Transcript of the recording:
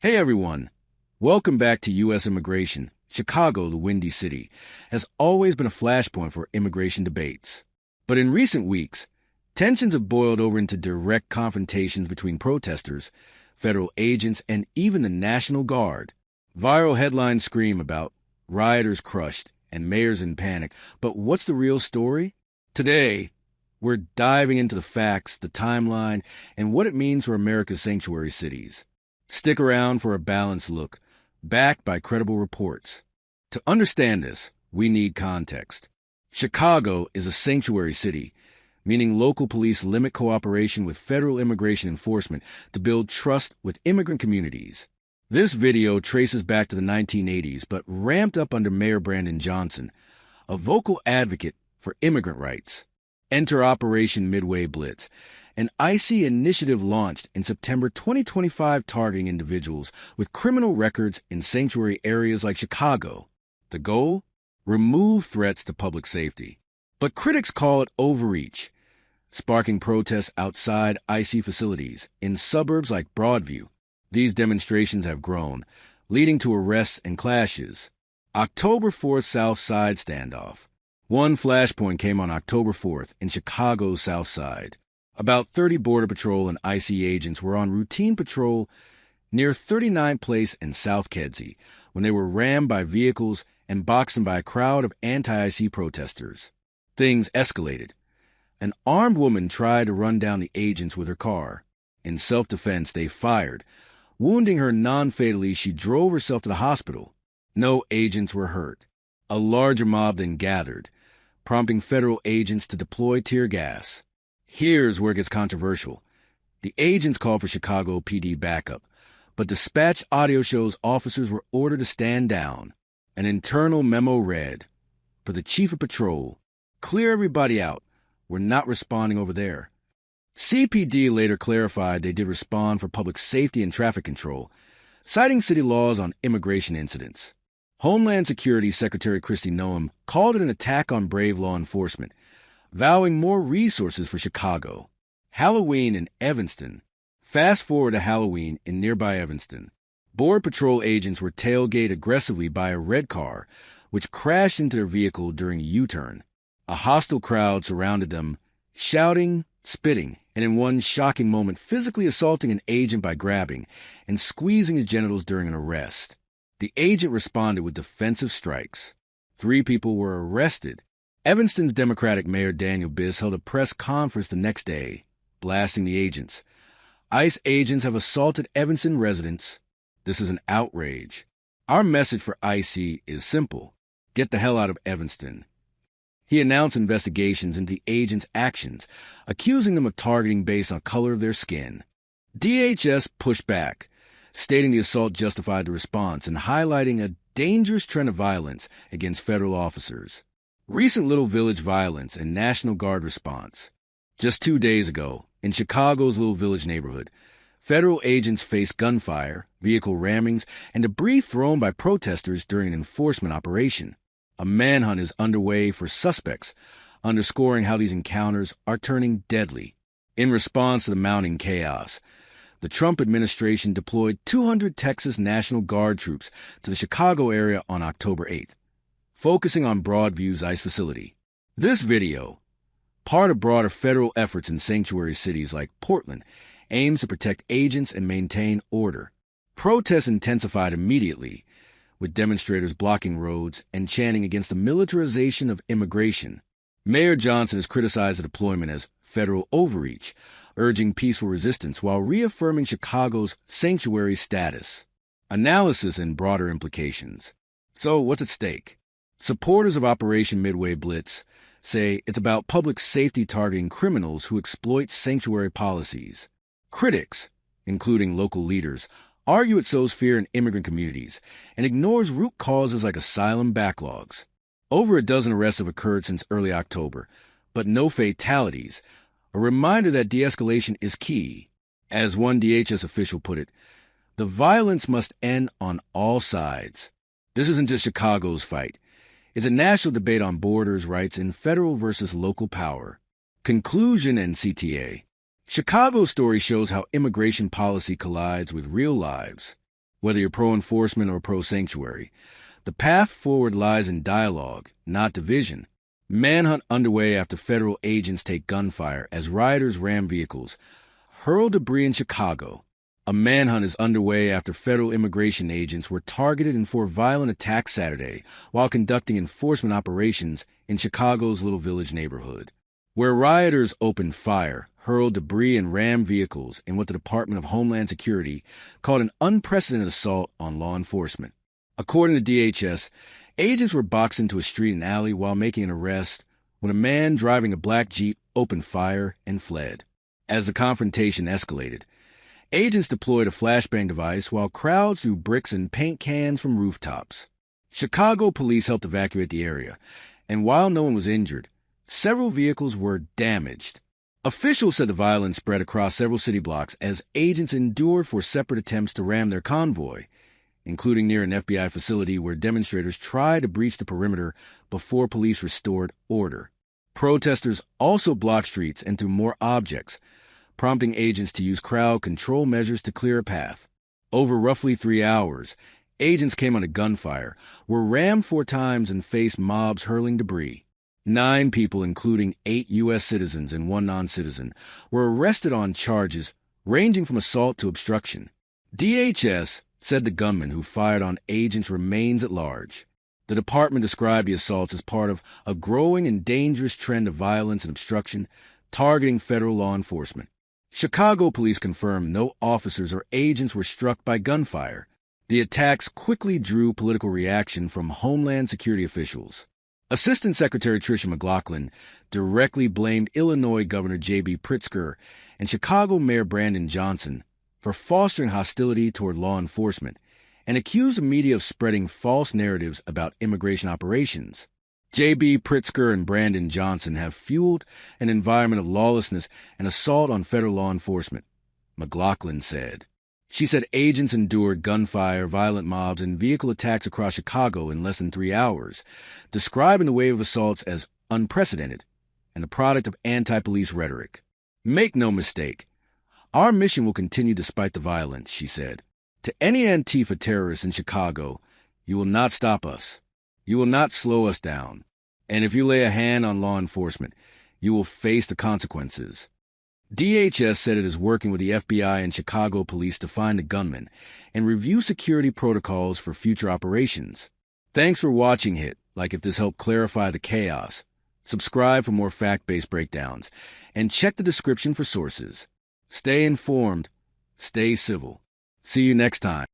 Hey everyone, welcome back to U.S. immigration. Chicago, the Windy City, has always been a flashpoint for immigration debates. But in recent weeks, tensions have boiled over into direct confrontations between protesters, federal agents, and even the National Guard. Viral headlines scream about rioters crushed and mayors in panic. But what's the real story? Today, we're diving into the facts, the timeline, and what it means for America's sanctuary cities. Stick around for a balanced look, backed by credible reports. To understand this, we need context. Chicago is a sanctuary city, meaning local police limit cooperation with federal immigration enforcement to build trust with immigrant communities. This video traces back to the 1980s, but ramped up under Mayor Brandon Johnson, a vocal advocate for immigrant rights. Enter Operation Midway Blitz, an icy initiative launched in September 2025 targeting individuals with criminal records in sanctuary areas like Chicago. The goal? Remove threats to public safety. But critics call it overreach, sparking protests outside icy facilities in suburbs like Broadview. These demonstrations have grown, leading to arrests and clashes. October 4th South Side standoff. One flashpoint came on October 4th in Chicago's South Side. About 30 Border Patrol and IC agents were on routine patrol near 39th Place and South Kedzie when they were rammed by vehicles and boxed in by a crowd of anti-IC protesters. Things escalated. An armed woman tried to run down the agents with her car. In self-defense, they fired. Wounding her non-fatally, she drove herself to the hospital. No agents were hurt. A larger mob then gathered, prompting federal agents to deploy tear gas. Here's where it gets controversial. The agents called for Chicago PD backup, but dispatch audio shows officers were ordered to stand down. An internal memo read, "For the chief of patrol, clear everybody out. We're not responding over there." CPD later clarified they did respond for public safety and traffic control, citing city laws on immigration incidents. Homeland Security Secretary Kristi Noem called it an attack on brave law enforcement, vowing more resources for Chicago. Halloween in Evanston. Fast forward to Halloween in nearby Evanston. Border Patrol agents were tailgated aggressively by a red car, which crashed into their vehicle during a U-turn. A hostile crowd surrounded them, shouting, spitting, and in one shocking moment physically assaulting an agent by grabbing and squeezing his genitals during an arrest. The agent responded with defensive strikes. 3 people were arrested. Evanston's Democratic Mayor Daniel Biss held a press conference the next day, blasting the agents. ICE agents have assaulted Evanston residents. This is an outrage. Our message for IC is simple. Get the hell out of Evanston. He announced investigations into the agents' actions, accusing them of targeting based on color of their skin. DHS pushed back, stating the assault justified the response and highlighting a dangerous trend of violence against federal officers. Recent Little Village violence and National Guard response. Just 2 days ago, in Chicago's Little Village neighborhood, federal agents faced gunfire, vehicle rammings, and debris thrown by protesters during an enforcement operation. A manhunt is underway for suspects, underscoring how these encounters are turning deadly. In response to the mounting chaos, the Trump administration deployed 200 Texas National Guard troops to the Chicago area on October 8th, focusing on Broadview's ICE facility. This video, part of broader federal efforts in sanctuary cities like Portland, aims to protect agents and maintain order. Protests intensified immediately, with demonstrators blocking roads and chanting against the militarization of immigration. Mayor Johnson has criticized the deployment as federal overreach, urging peaceful resistance while reaffirming Chicago's sanctuary status. Analysis and broader implications. So, what's at stake? Supporters of Operation Midway Blitz say it's about public safety targeting criminals who exploit sanctuary policies. Critics, including local leaders, argue it sows fear in immigrant communities and ignores root causes like asylum backlogs. Over a dozen arrests have occurred since early October, but no fatalities, a reminder that de-escalation is key. As one DHS official put it, the violence must end on all sides. This isn't just Chicago's fight. It's a national debate on borders, rights, and federal versus local power. Conclusion and CTA. Chicago's story shows how immigration policy collides with real lives. Whether you're pro-enforcement or pro-sanctuary, the path forward lies in dialogue, not division. Manhunt underway after federal agents take gunfire as rioters ram vehicles, hurl debris in Chicago. A manhunt is underway after federal immigration agents were targeted in 4 violent attacks Saturday while conducting enforcement operations in Chicago's Little Village neighborhood, where rioters opened fire, hurled debris, and rammed vehicles in what the Department of Homeland Security called an unprecedented assault on law enforcement. According to DHS, agents were boxed into a street and alley while making an arrest when a man driving a black Jeep opened fire and fled. As the confrontation escalated, agents deployed a flashbang device while crowds threw bricks and paint cans from rooftops. Chicago police helped evacuate the area, and while no one was injured, several vehicles were damaged. Officials said the violence spread across several city blocks as agents endured for separate attempts to ram their convoy, including near an FBI facility where demonstrators tried to breach the perimeter before police restored order. Protesters also blocked streets and threw more objects, prompting agents to use crowd control measures to clear a path. Over roughly 3 hours, agents came under gunfire, were rammed 4 times, and faced mobs hurling debris. 9 people, including 8 U.S. citizens and 1 non-citizen, were arrested on charges ranging from assault to obstruction. DHS said the gunman who fired on agents remains at large. The department described the assaults as part of a growing and dangerous trend of violence and obstruction targeting federal law enforcement. Chicago police confirmed no officers or agents were struck by gunfire. The attacks quickly drew political reaction from Homeland Security officials. Assistant Secretary Tricia McLaughlin directly blamed Illinois Governor J.B. Pritzker and Chicago Mayor Brandon Johnson for fostering hostility toward law enforcement and accused the media of spreading false narratives about immigration operations. J.B. Pritzker and Brandon Johnson have fueled an environment of lawlessness and assault on federal law enforcement, McLaughlin said. She said agents endured gunfire, violent mobs, and vehicle attacks across Chicago in less than 3 hours, describing the wave of assaults as unprecedented and the product of anti-police rhetoric. Make no mistake, our mission will continue despite the violence, she said. To any Antifa terrorists in Chicago, you will not stop us. You will not slow us down. And if you lay a hand on law enforcement, you will face the consequences. DHS said it is working with the FBI and Chicago police to find the gunman and review security protocols for future operations. Thanks for watching. Hit like if this helped clarify the chaos. Subscribe for more fact-based breakdowns, and check the description for sources. Stay informed, stay civil. See you next time.